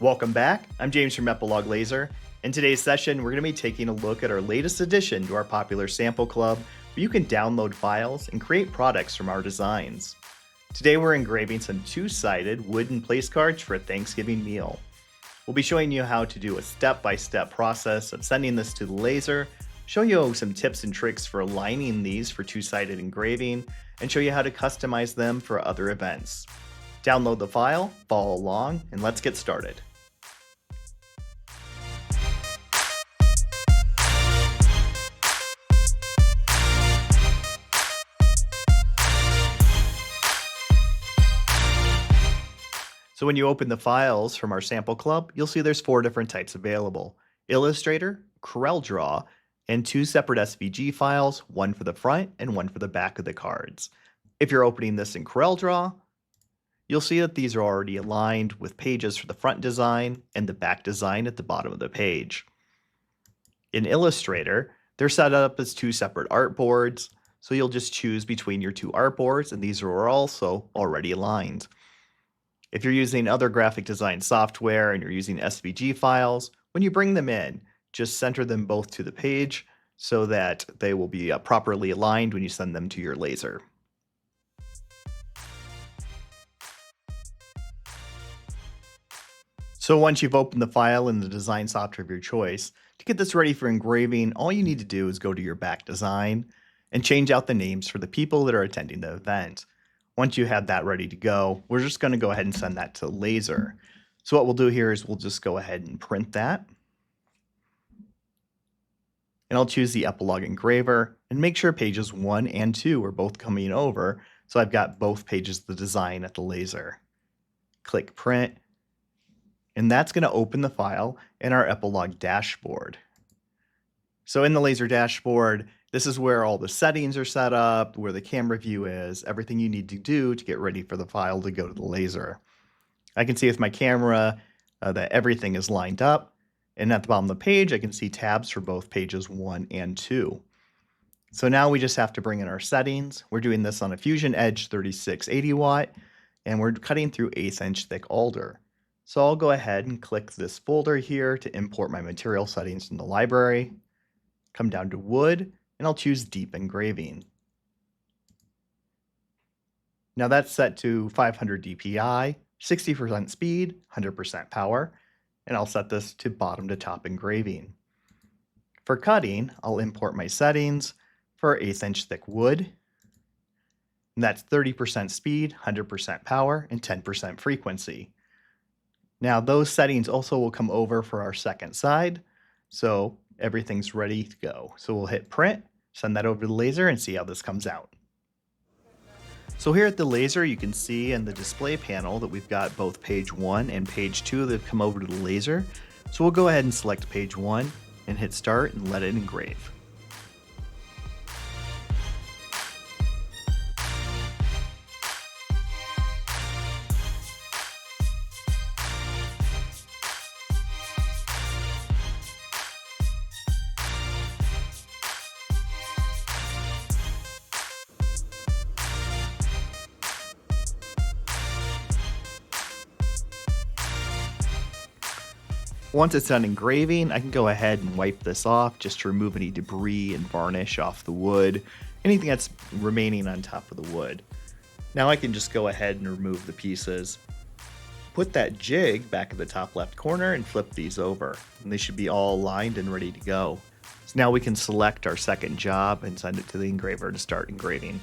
Welcome back. I'm James from Epilog Laser. In today's session, we're going to be taking a look at our latest addition to our popular sample club, where you can download files and create products from our designs. Today, we're engraving some two-sided wooden place cards for a Thanksgiving meal. We'll be showing you how to do a step-by-step process of sending this to the laser, show you some tips and tricks for aligning these for two-sided engraving, and show you how to customize them for other events. Download the file, follow along, and let's get started. So when you open the files from our sample club, you'll see there's 4 different types available: Illustrator, CorelDRAW, and 2 separate SVG files, one for the front and one for the back of the cards. If you're opening this in CorelDRAW, you'll see that these are already aligned with pages for the front design and the back design at the bottom of the page. In Illustrator, they're set up as 2 separate artboards, so you'll just choose between your 2 artboards, and these are also already aligned. If you're using other graphic design software and you're using SVG files, when you bring them in, just center them both to the page so that they will be properly aligned when you send them to your laser. So once you've opened the file in the design software of your choice, to get this ready for engraving, all you need to do is go to your back design and change out the names for the people that are attending the event. Once you have that ready to go, we're just going to go ahead and send that to laser. So what we'll do here is we'll just go ahead and print that. And I'll choose the Epilog engraver and make sure pages 1 and 2 are both coming over, so I've got both pages of the design at the laser. Click print, and that's going to open the file in our Epilog dashboard. So in the laser dashboard, this is where all the settings are set up, where the camera view is, everything you need to do to get ready for the file to go to the laser. I can see with my camera that everything is lined up, and at the bottom of the page, I can see tabs for both pages 1 and 2. So now we just have to bring in our settings. We're doing this on a Fusion Edge 3680 watt, and we're cutting through 1/8 inch thick alder. So I'll go ahead and click this folder here to import my material settings from the library, come down to wood, and I'll choose deep engraving. Now that's set to 500 dpi, 60% speed, 100% power, and I'll set this to bottom to top engraving. For cutting, I'll import my settings for 1/8 inch thick wood, and that's 30% speed, 100% power, and 10% frequency. Now those settings also will come over for our second side, so everything's ready to go. So we'll hit print, send that over to the laser, and see how this comes out. So here at the laser, you can see in the display panel that we've got both page 1 and page 2 that have come over to the laser. So we'll go ahead and select page 1 and hit start and let it engrave. Once it's done engraving, I can go ahead and wipe this off just to remove any debris and varnish off the wood, anything that's remaining on top of the wood. Now I can just go ahead and remove the pieces, put that jig back in the top left corner, and flip these over, and they should be all aligned and ready to go. So now we can select our second job and send it to the engraver to start engraving.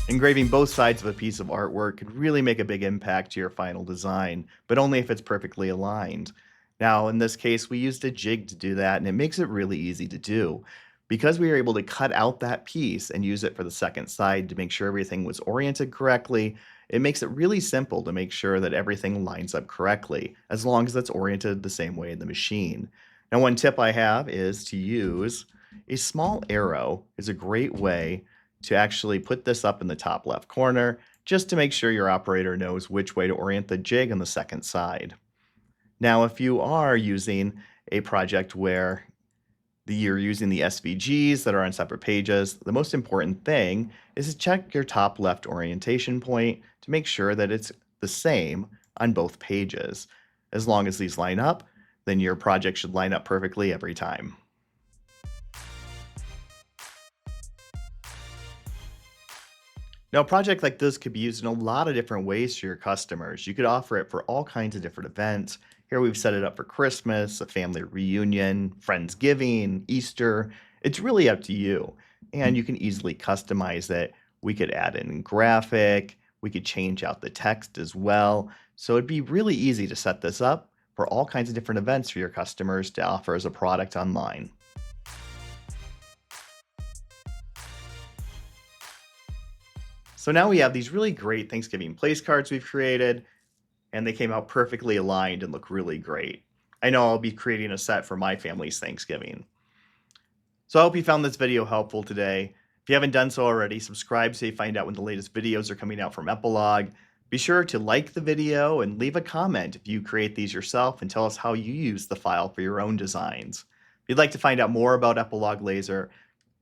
Engraving both sides of a piece of artwork could really make a big impact to your final design, but only if it's perfectly aligned. Now, in this case, we used a jig to do that, and it makes it really easy to do. Because we were able to cut out that piece and use it for the second side to make sure everything was oriented correctly, it makes it really simple to make sure that everything lines up correctly, as long as it's oriented the same way in the machine. Now, one tip I have is to use a small arrow is a great way to actually put this up in the top left corner just to make sure your operator knows which way to orient the jig on the second side. Now, if you are using a project where you're using the SVGs that are on separate pages, the most important thing is to check your top left orientation point to make sure that it's the same on both pages. As long as these line up, then your project should line up perfectly every time. Now, a project like this could be used in a lot of different ways to your customers. You could offer it for all kinds of different events. Here we've set it up for Christmas, a family reunion, Friendsgiving, Easter. It's really up to you. And you can easily customize it. We could add in graphic, we could change out the text as well. So it'd be really easy to set this up for all kinds of different events for your customers to offer as a product online. So now we have these really great Thanksgiving place cards we've created, and they came out perfectly aligned and look really great. I know I'll be creating a set for my family's Thanksgiving. So I hope you found this video helpful today. If you haven't done so already, subscribe so you find out when the latest videos are coming out from Epilog. Be sure to like the video and leave a comment if you create these yourself and tell us how you use the file for your own designs. If you'd like to find out more about Epilog Laser,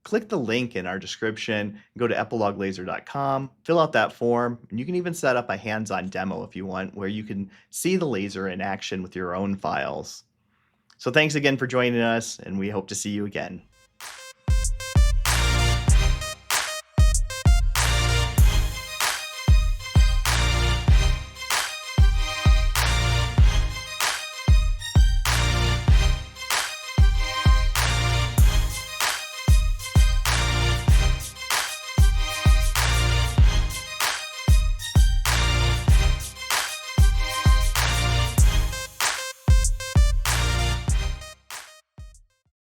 click the link in our description, go to epiloglaser.com, fill out that form, and you can even set up a hands-on demo if you want, where you can see the laser in action with your own files. So thanks again for joining us, and we hope to see you again.